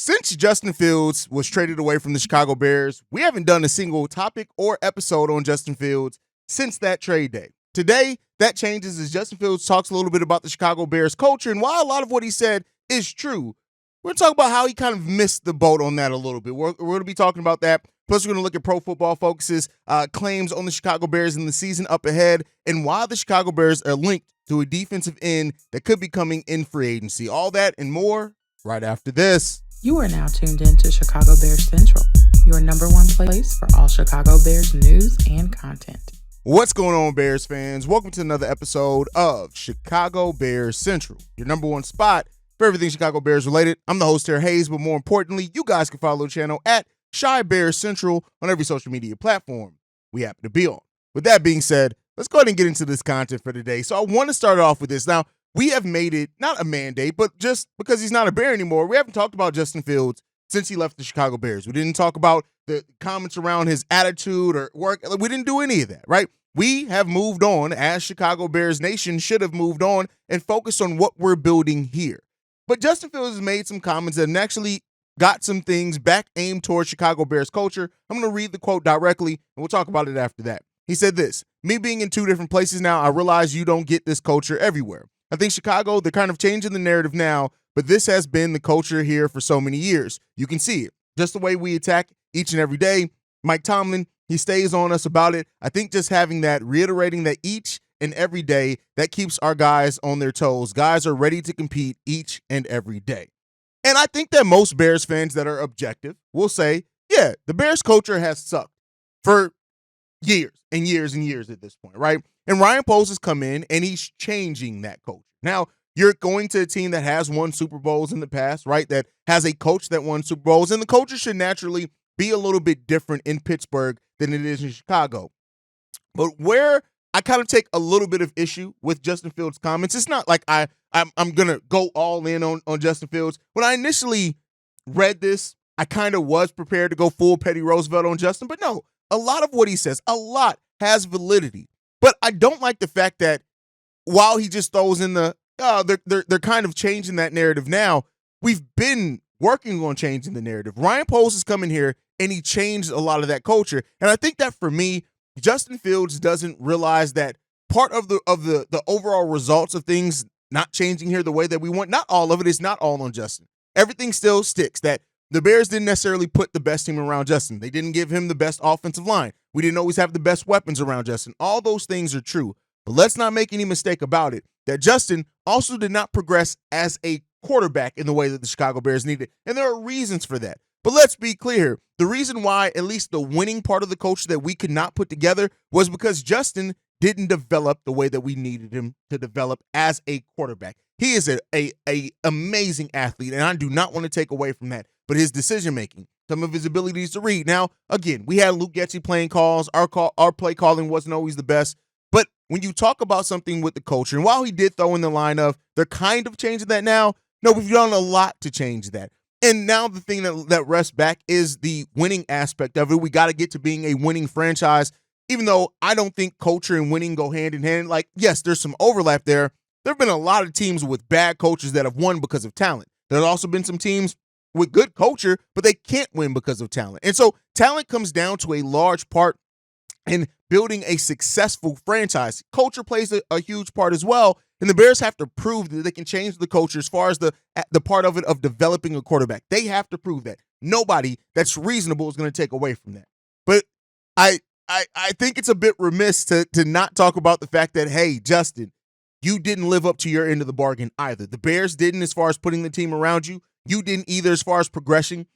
Since Justin Fields was traded away from the Chicago Bears, we haven't done a single topic or episode on Justin Fields since that trade day. Today, that changes as Justin Fields talks a little bit about the Chicago Bears culture, and while a lot of what he said is true, we're going to talk about how he kind of missed the boat on that a little bit. We're going to be talking about that. Plus, we're going to look at Pro Football Focus's claims on the Chicago Bears in the season up ahead and why the Chicago Bears are linked to a defensive end that could be coming in free agency. All that and more right after this. You are now tuned in to Chicago Bears Central, your number one place for all Chicago Bears news and content. What's going on, Bears fans? Welcome to another episode of Chicago Bears Central, your number one spot for everything Chicago Bears related. I'm the host here, Haize, but more importantly, you guys can follow the channel at Chi Bears Central on every social media platform we happen to be on. With that being said, let's go ahead and get into this content for today. So I want to start off with this. Now, we have made it not a mandate, but just because he's not a Bear anymore, we haven't talked about Justin Fields since he left the Chicago Bears. We didn't talk about the comments around his attitude or work. We didn't do any of that, right? We have moved on, as Chicago Bears Nation should have moved on and focused on what we're building here. But Justin Fields has made some comments that actually got some things back aimed towards Chicago Bears culture. I'm going to read the quote directly, and we'll talk about it after that. He said this: "Me being in two different places now, I realize you don't get this culture everywhere. I think Chicago, they're kind of changing the narrative now, but this has been the culture here for so many years. You can see it. Just the way we attack each and every day. Mike Tomlin, he stays on us about it. I think just having that, reiterating that each and every day, that keeps our guys on their toes. Guys are ready to compete each and every day." And I think that most Bears fans that are objective will say, yeah, the Bears culture has sucked for years and years and years at this point, right? And Ryan Poles has come in and he's changing that culture. Now, you're going to a team that has won Super Bowls in the past, right? That has a coach that won Super Bowls, and the culture should naturally be a little bit different in Pittsburgh than it is in Chicago. But where I kind of take a little bit of issue with Justin Fields' comments, it's not like I'm going to go all in on Justin Fields. When I initially read this, I kind of was prepared to go full Petty Roosevelt on Justin, but no, a lot of what he says, a lot has validity. But I don't like the fact that while he just throws in the, they're kind of changing that narrative now. We've been working on changing the narrative. Ryan Poles has come in here and he changed a lot of that culture. And I think that for me, Justin Fields doesn't realize that part of the overall results of things not changing here the way that we want, not all of it is not all on Justin. Everything still sticks. That the Bears didn't necessarily put the best team around Justin. They didn't give him the best offensive line. We didn't always have the best weapons around Justin. All those things are true. But let's not make any mistake about it, that Justin also did not progress as a quarterback in the way that the Chicago Bears needed. And there are reasons for that. But let's be clear. The reason why at least the winning part of the culture that we could not put together was because Justin didn't develop the way that we needed him to develop as a quarterback. He is a amazing athlete, and I do not want to take away from that. But his decision-making, some of his abilities to read. Now, again, we had Luke Getsy playing calls. Our play calling wasn't always the best. But when you talk about something with the culture, and while he did throw in the line of they're kind of changing that now, no, we've done a lot to change that. And now the thing that rests back is the winning aspect of it. We got to get to being a winning franchise, even though I don't think culture and winning go hand in hand. Like, yes, there's some overlap there. There have been a lot of teams with bad coaches that have won because of talent. There's also been some teams with good culture, but they can't win because of talent. And so talent comes down to a large part in building a successful franchise. Culture plays a huge part as well, and the Bears have to prove that they can change the culture as far as the part of it of developing a quarterback. They have to prove that. Nobody that's reasonable is going to take away from that. But I think it's a bit remiss to not talk about the fact that, hey, Justin, you didn't live up to your end of the bargain either. The Bears didn't as far as putting the team around you. You didn't either as far as progressing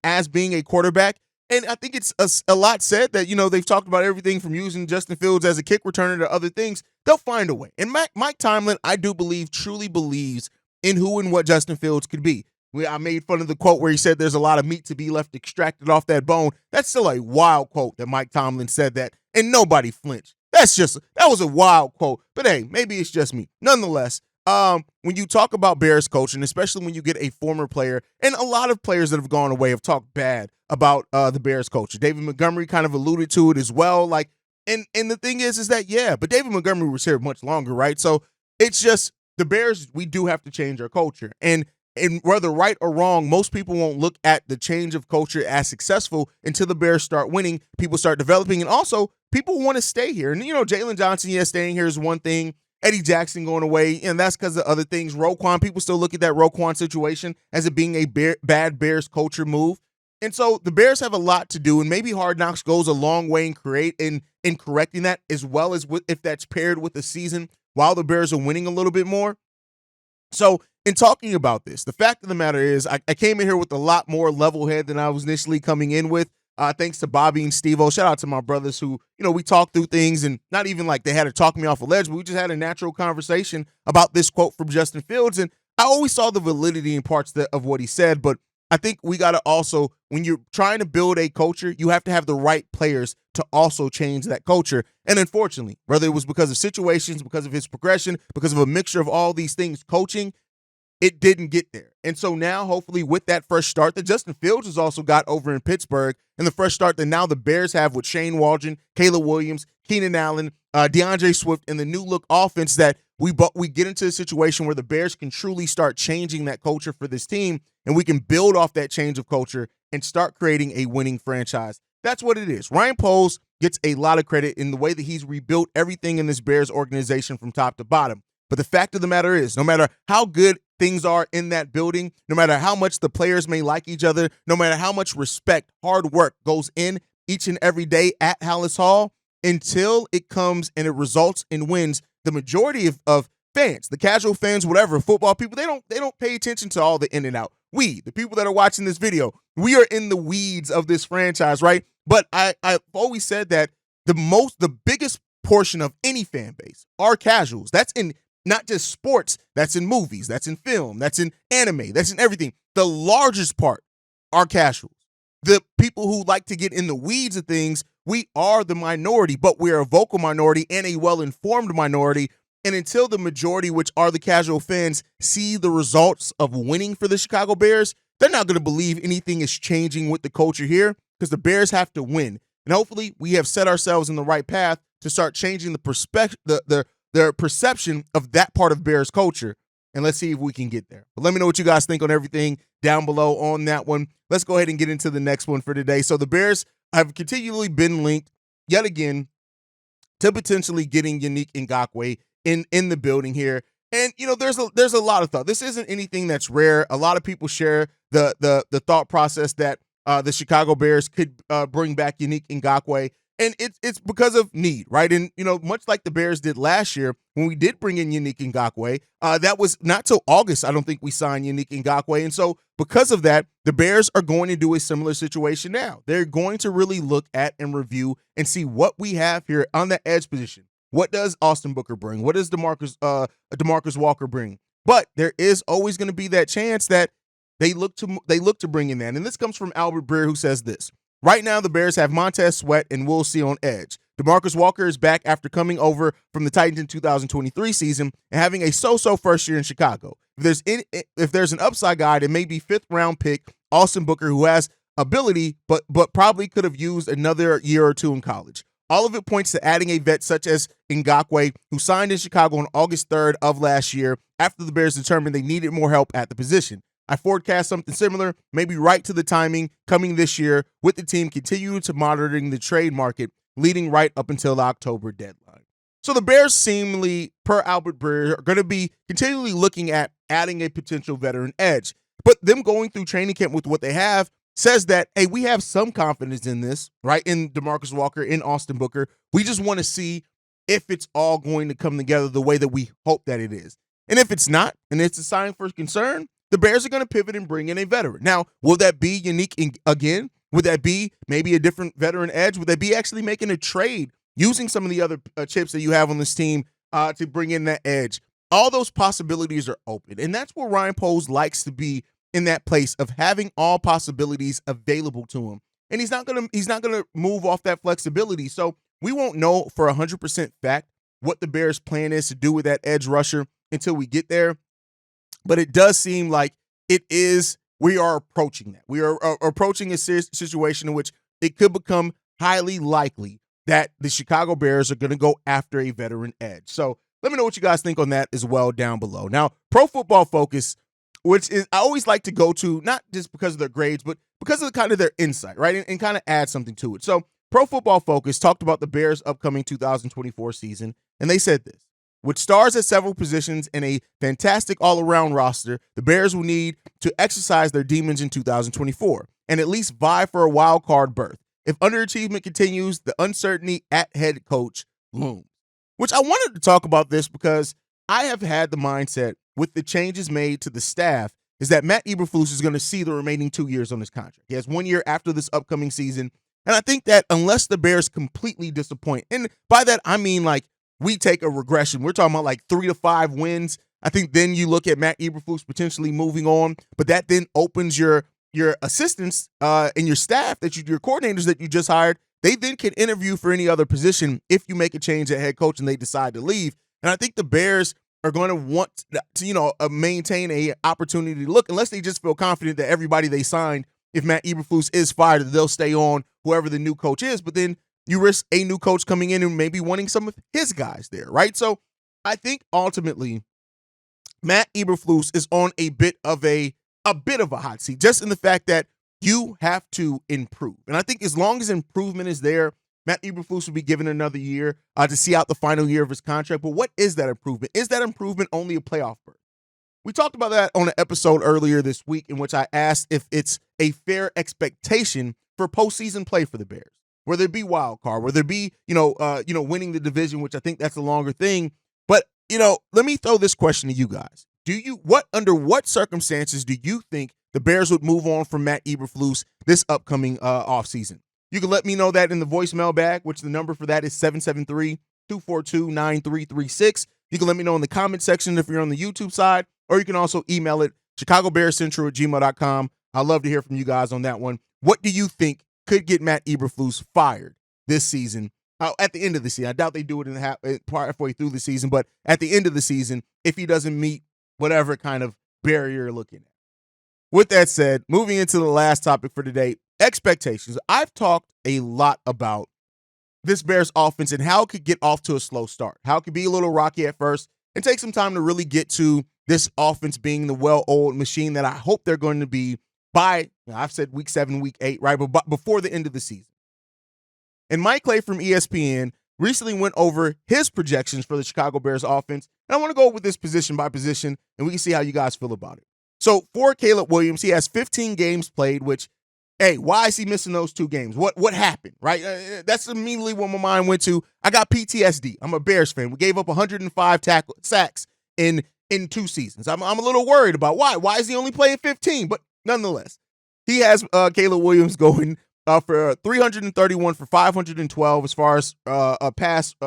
as being a quarterback. And I think it's a lot said that, they've talked about everything from using Justin Fields as a kick returner to other things. They'll find a way. And Mike Tomlin, I do believe, truly believes in who and what Justin Fields could be. I made fun of the quote where he said there's a lot of meat to be left extracted off that bone. That's still a wild quote that Mike Tomlin said that, and nobody flinched. That was a wild quote. But hey, maybe it's just me. Nonetheless, when you talk about Bears coaching, especially when you get a former player, and a lot of players that have gone away have talked bad about the Bears coach. David Montgomery kind of alluded to it as well. Like, and the thing is that, yeah, but David Montgomery was here much longer, right? So it's just the Bears, we do have to change our culture. And And whether right or wrong, most people won't look at the change of culture as successful until the Bears start winning, people start developing, and also people want to stay here. And, Jalen Johnson, staying here is one thing. Eddie Jackson going away, and that's because of other things. Roquan, people still look at that Roquan situation as it being a bad Bears culture move. And so the Bears have a lot to do, and maybe Hard Knocks goes a long way in correcting that, as well as if that's paired with the season while the Bears are winning a little bit more. So in talking about this, the fact of the matter is I came in here with a lot more level head than I was initially coming in with. Thanks to Bobby and Steve-O. Shout out to my brothers who, we talked through things, and not even like they had to talk me off a ledge, but we just had a natural conversation about this quote from Justin Fields. And I always saw the validity in parts of what he said, but I think we got to also, when you're trying to build a culture, you have to have the right players to also change that culture. And unfortunately, whether it was because of situations, because of his progression, because of a mixture of all these things, coaching, it didn't get there. And so now, hopefully, with that fresh start that Justin Fields has also got over in Pittsburgh, and the fresh start that now the Bears have with Shane Waldron, Caleb Williams, Keenan Allen, DeAndre Swift, and the new look offense, that we get into a situation where the Bears can truly start changing that culture for this team, and we can build off that change of culture and start creating a winning franchise. That's what it is. Ryan Poles gets a lot of credit in the way that he's rebuilt everything in this Bears organization from top to bottom. But the fact of the matter is, no matter how good things are in that building, no matter how much the players may like each other, no matter how much respect, hard work goes in each and every day at Hallis Hall, until it comes and it results in wins, the majority of fans, the casual fans, whatever, football people, they don't pay attention to all the in and out. We, the people that are watching this video, we are in the weeds of this franchise, right? But I've always said that the biggest portion of any fan base are casuals. That's in not just sports, that's in movies, that's in film, that's in anime, that's in everything. The largest part are casuals. The people who like to get in the weeds of things, we are the minority, but we are a vocal minority and a well-informed minority. And until the majority, which are the casual fans, see the results of winning for the Chicago Bears, they're not going to believe anything is changing with the culture here, because the Bears have to win. And hopefully we have set ourselves in the right path to start changing their perception of that part of Bears culture. And let's see if we can get there. But let me know what you guys think on everything down below on that one. Let's go ahead and get into the next one for today. So the Bears have continually been linked yet again to potentially getting Yannick Ngakoue in the building here. And, there's a lot of thought. This isn't anything that's rare. A lot of people share the thought process that the Chicago Bears could bring back Yannick Ngakoue. And it's because of need, right? And, much like the Bears did last year when we did bring in Yannick Ngakoue, that was not till August, I don't think we signed Yannick Ngakoue. And so because of that, the Bears are going to do a similar situation now. They're going to really look at and review and see what we have here on the edge position. What does Austin Booker bring? What does DeMarcus Walker bring? But there is always going to be that chance that they look to bring in that. And this comes from Albert Breer, who says this. Right now, the Bears have Montez Sweat and Will See on edge. DeMarcus Walker is back after coming over from the Titans in 2023 season and having a so-so first year in Chicago. If there's an upside guy, it may be fifth-round pick Austin Booker, who has ability, but probably could have used another year or two in college. All of it points to adding a vet such as Ngakoue, who signed in Chicago on August 3rd of last year after the Bears determined they needed more help at the position. I forecast something similar, maybe right to the timing coming this year, with the team continuing to monitoring the trade market leading right up until the October deadline. So the Bears seemingly, per Albert Breer, are going to be continually looking at adding a potential veteran edge. But them going through training camp with what they have says that, hey, we have some confidence in this, right? In DeMarcus Walker, in Austin Booker. We just want to see if it's all going to come together the way that we hope that it is. And if it's not, and it's a sign for concern, the Bears are going to pivot and bring in a veteran. Now, will that be Yannick again? Would that be maybe a different veteran edge? Would that be actually making a trade using some of the other chips that you have on this team to bring in that edge? All those possibilities are open. And that's where Ryan Poles likes to be, in that place of having all possibilities available to him. And he's not gonna move off that flexibility. So we won't know for 100% fact what the Bears' plan is to do with that edge rusher until we get there. But it does seem like we are approaching that. We are approaching a situation in which it could become highly likely that the Chicago Bears are going to go after a veteran edge. So let me know what you guys think on that as well down below. Now, Pro Football Focus which is I always like to go to, not just because of their grades, but because of kind of their insight, right? And kind of add something to it. So Pro Football Focus talked about the Bears' upcoming 2024 season, and they said this. With stars at several positions and a fantastic all-around roster, the Bears will need to exercise their demons in 2024 and at least vie for a wild card berth. If underachievement continues, the uncertainty at head coach looms. Which I wanted to talk about this because I have had the mindset with the changes made to the staff is that Matt Eberflus is going to see the remaining 2 years on his contract. He has 1 year after this upcoming season. And I think that unless the Bears completely disappoint, and by that I mean like we take a regression. We're talking about like 3 to 5 wins. I think then you look at Matt Eberflus potentially moving on, but that then opens your assistants and your staff your coordinators that you just hired. They then can interview for any other position if you make a change at head coach and they decide to leave. And I think the Bears are going to want to, maintain a opportunity to look, unless they just feel confident that everybody they signed, if Matt Eberflus is fired, they'll stay on whoever the new coach is. But then you risk a new coach coming in and maybe wanting some of his guys there, right? So I think ultimately Matt Eberflus is on a bit of a hot seat, just in the fact that you have to improve. And I think as long as improvement is there, Matt Eberflus will be given another year to see out the final year of his contract. But what is that improvement? Is that improvement only a playoff berth? We talked about that on an episode earlier this week in which I asked if it's a fair expectation for postseason play for the Bears, whether it be wild card, whether it be, winning the division, which I think that's a longer thing. But, let me throw this question to you guys. Under what circumstances do you think the Bears would move on from Matt Eberflus this upcoming offseason? You can let me know that in the voicemail bag, which the number for that is 773-242-9336. You can let me know in the comment section if you're on the YouTube side, or you can also email it, chicagobearcentral@gmail.com. I'd love to hear from you guys on that one. What do you think could get Matt Eberflus fired this season, at the end of the season? I doubt they do it halfway through the season, but at the end of the season, if he doesn't meet whatever kind of barrier you're looking at. With that said, moving into the last topic for today, expectations. I've talked a lot about this Bears offense and how it could get off to a slow start, how it could be a little rocky at first and take some time to really get to this offense being the well-oiled machine that I hope they're going to be by, I've said week 7, week 8, right? But before the end of the season. And Mike Clay from ESPN recently went over his projections for the Chicago Bears offense. And I want to go with this position by position, and we can see how you guys feel about it. So for Caleb Williams, he has 15 games played, which, hey, why is he missing those 2 games? What happened, right? That's immediately what my mind went to. I got PTSD. I'm a Bears fan. We gave up 105 sacks in 2 seasons. I'm a little worried about why. Why is he only playing 15? But nonetheless, he has Caleb Williams going for 331 for 512 as far as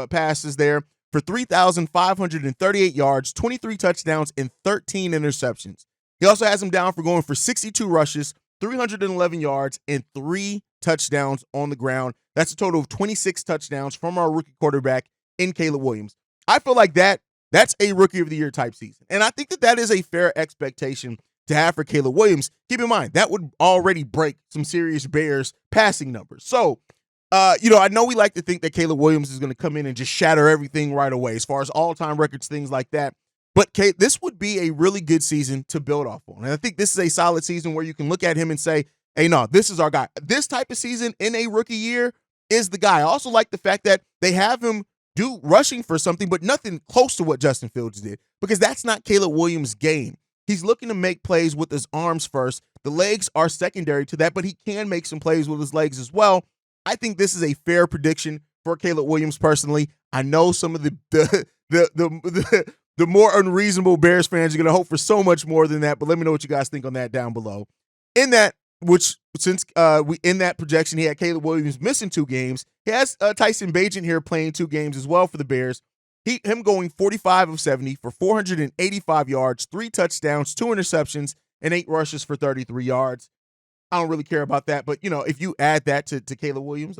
passes there, for 3,538 yards, 23 touchdowns, and 13 interceptions. He also has him down for going for 62 rushes, 311 yards, and 3 touchdowns on the ground. That's a total of 26 touchdowns from our rookie quarterback in Caleb Williams. I feel like that's a rookie of the year type season. And I think that is a fair expectation to have for Caleb Williams. Keep in mind, that would already break some serious Bears passing numbers. So, I know we like to think that Caleb Williams is going to come in and just shatter everything right away as far as all-time records, things like that. But this would be a really good season to build off on. And I think this is a solid season where you can look at him and say, hey, no, this is our guy. This type of season in a rookie year is the guy. I also like the fact that they have him do rushing for something, but nothing close to what Justin Fields did, because that's not Caleb Williams' game. He's looking to make plays with his arms first. The legs are secondary to that, but he can make some plays with his legs as well. I think this is a fair prediction for Caleb Williams personally. I know some of the more unreasonable Bears fans are going to hope for so much more than that, but let me know what you guys think on that down below. In that projection, he had Caleb Williams missing 2 games. He has Tyson Bagent here playing 2 games as well for the Bears. Him going 45 of 70 for 485 yards, 3 touchdowns, 2 interceptions, and 8 rushes for 33 yards. I don't really care about that, but if you add that to Caleb Williams,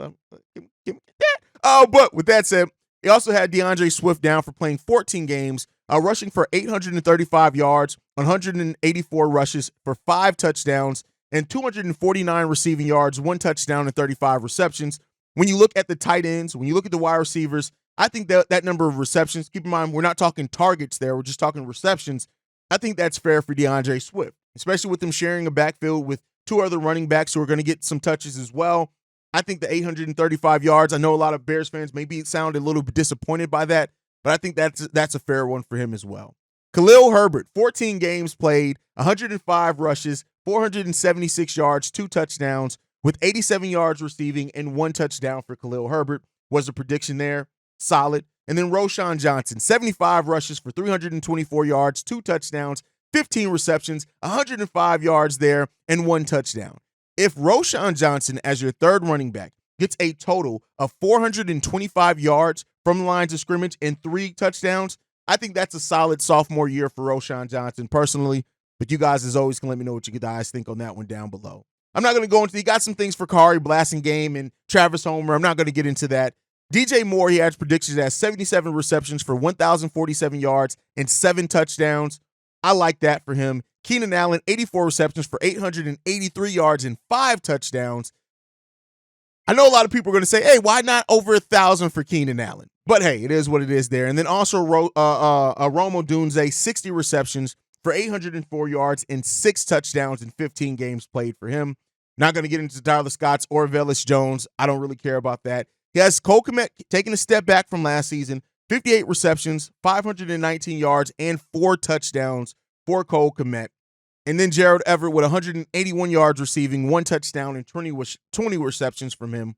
give me that. But with that said, he also had DeAndre Swift down for playing 14 games, rushing for 835 yards, 184 rushes for 5 touchdowns, and 249 receiving yards, 1 touchdown, and 35 receptions. When you look at the tight ends, when you look at the wide receivers, I think that number of receptions, keep in mind, we're not talking targets there. We're just talking receptions. I think that's fair for DeAndre Swift, especially with them sharing a backfield with two other running backs who are going to get some touches as well. I think the 835 yards, I know a lot of Bears fans maybe sound a little bit disappointed by that, but I think that's a fair one for him as well. Khalil Herbert, 14 games played, 105 rushes, 476 yards, 2 touchdowns, with 87 yards receiving and 1 touchdown for Khalil Herbert was the prediction there. Solid. And then Roschon Johnson, 75 rushes for 324 yards, 2 touchdowns, 15 receptions, 105 yards there, and 1 touchdown. If Roschon Johnson, as your third running back, gets a total of 425 yards from the lines of scrimmage and 3 touchdowns, I think that's a solid sophomore year for Roschon Johnson personally. But you guys, as always, can let me know what you guys think on that one down below. I'm not going to go into, he got some things for Kari Blasingame and Travis Homer. I'm not going to get into that. DJ Moore, he has predictions as 77 receptions for 1,047 yards and 7 touchdowns. I like that for him. Keenan Allen, 84 receptions for 883 yards and 5 touchdowns. I know a lot of people are going to say, hey, why not over 1,000 for Keenan Allen? But hey, it is what it is there. And then also Rome Odunze, 60 receptions for 804 yards and 6 touchdowns in 15 games played for him. Not going to get into Tyler Scott's or Velus Jones. I don't really care about that. He has Cole Kmet taking a step back from last season, 58 receptions, 519 yards, and 4 touchdowns for Cole Kmet. And then Gerald Everett with 181 yards receiving, 1 touchdown, and 20 receptions from him.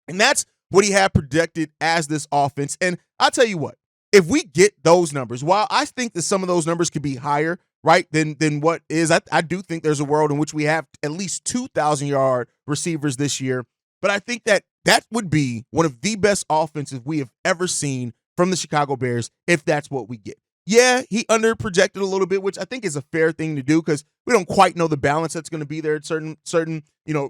And that's what he had projected as this offense. And I'll tell you what, if we get those numbers, while I think that some of those numbers could be higher, right, than what is, I do think there's a world in which we have at least 2,000-yard receivers this year. But I think that would be one of the best offenses we have ever seen from the Chicago Bears if that's what we get. Yeah, he underprojected a little bit, which I think is a fair thing to do because we don't quite know the balance that's going to be there at certain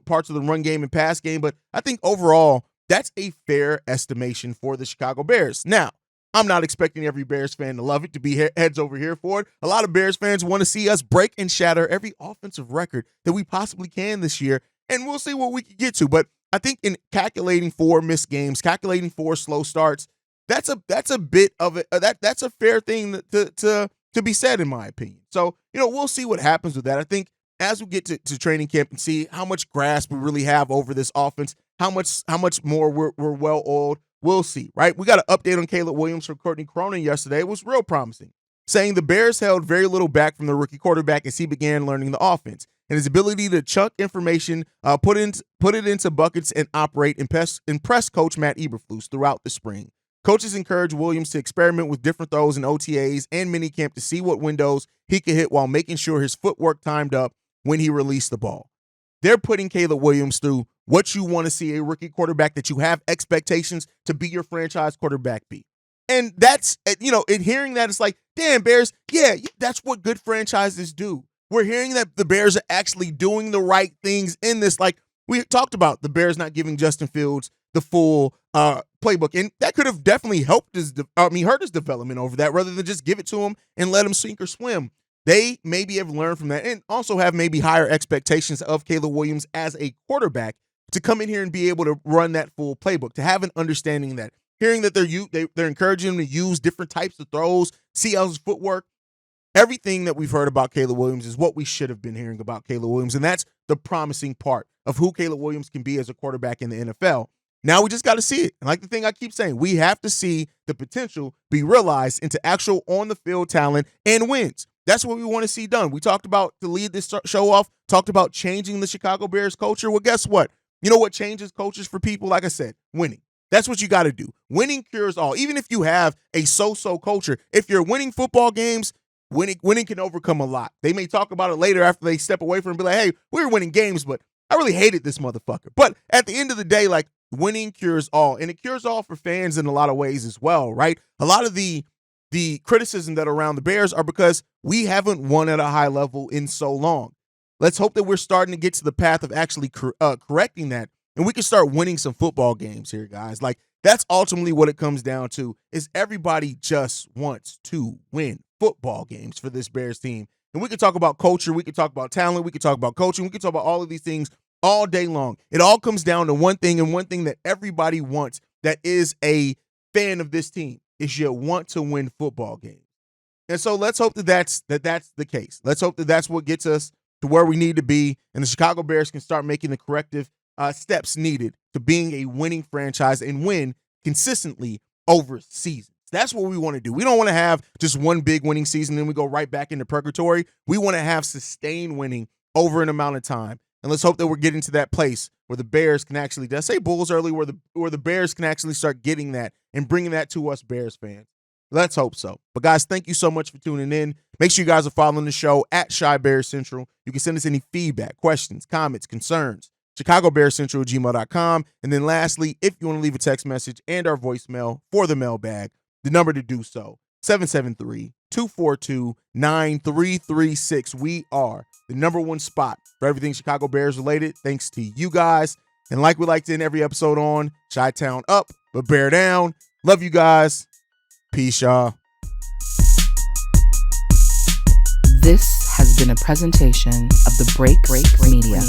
parts of the run game and pass game. But I think overall, that's a fair estimation for the Chicago Bears. Now, I'm not expecting every Bears fan to love it, to be heads over here for it. A lot of Bears fans want to see us break and shatter every offensive record that we possibly can this year, and we'll see what we can get to. But I think in calculating 4 missed games, calculating 4 slow starts, that's a bit of it. That's a fair thing to be said, in my opinion. So, we'll see what happens with that. I think as we get to training camp and see how much grasp we really have over this offense, how much more we're well oiled, we'll see, right? We got an update on Caleb Williams from Courtney Cronin yesterday. It was real promising, saying the Bears held very little back from the rookie quarterback as he began learning the offense. And his ability to chunk information, put it into buckets, and operate impressed Coach Matt Eberflus throughout the spring. Coaches encouraged Williams to experiment with different throws in OTAs and minicamp to see what windows he could hit while making sure his footwork timed up when he released the ball. They're putting Caleb Williams through what you want to see a rookie quarterback that you have expectations to be your franchise quarterback be. And that's, in hearing that, it's like, damn, Bears, yeah, that's what good franchises do. We're hearing that the Bears are actually doing the right things in this. Like we talked about, the Bears not giving Justin Fields the full playbook. And that could have definitely hurt his development over that rather than just give it to him and let him sink or swim. They maybe have learned from that and also have maybe higher expectations of Caleb Williams as a quarterback to come in here and be able to run that full playbook, to have an understanding that, hearing that they're encouraging him to use different types of throws, see how his footwork. Everything that we've heard about Caleb Williams is what we should have been hearing about Caleb Williams, and that's the promising part of who Caleb Williams can be as a quarterback in the NFL. Now we just got to see it. And like the thing I keep saying, we have to see the potential be realized into actual on-the-field talent and wins. That's what we want to see done. We talked about, to lead this show off, talked about changing the Chicago Bears culture. Well, guess what? You know what changes cultures for people? Like I said, winning. That's what you got to do. Winning cures all. Even if you have a so-so culture, if you're winning football games, winning can overcome a lot. They may talk about it later after they step away from it and be like, hey, we were winning games, but I really hated this motherfucker. But at the end of the day, like, winning cures all. And it cures all for fans in a lot of ways as well, right? A lot of the criticism that are around the Bears are because we haven't won at a high level in so long. Let's hope that we're starting to get to the path of actually correcting that, and we can start winning some football games here, guys. Like, that's ultimately what it comes down to, is everybody just wants to win football games for this Bears team. And we can talk about culture, we can talk about talent, we can talk about coaching, we can talk about all of these things all day long. It all comes down to one thing, and one thing that everybody wants, that is a fan of this team, is you want to win football games. And so let's hope that's the case. Let's hope that's what gets us to where we need to be, and the Chicago Bears can start making the corrective steps needed to being a winning franchise and win consistently over seasons. That's what we want to do. We don't want to have just one big winning season, then we go right back into purgatory. We want to have sustained winning over an amount of time. And let's hope that we're getting to that place where the Bears can actually, did I say Bulls early, where the Bears can actually start getting that and bringing that to us Bears fans. Let's hope so. But guys, thank you so much for tuning in. Make sure you guys are following the show at Shy Bears Central. You can send us any feedback, questions, comments, concerns, ChicagoBearsCentral@gmail.com. And then lastly, if you want to leave a text message and our voicemail for the mailbag, the number to do so, 773-242-9336. We are the number one spot for everything Chicago Bears related, thanks to you guys. And like we like to end every episode on, Chi-Town up, but bear down. Love you guys. Peace, y'all. This has been a presentation of the Break Media.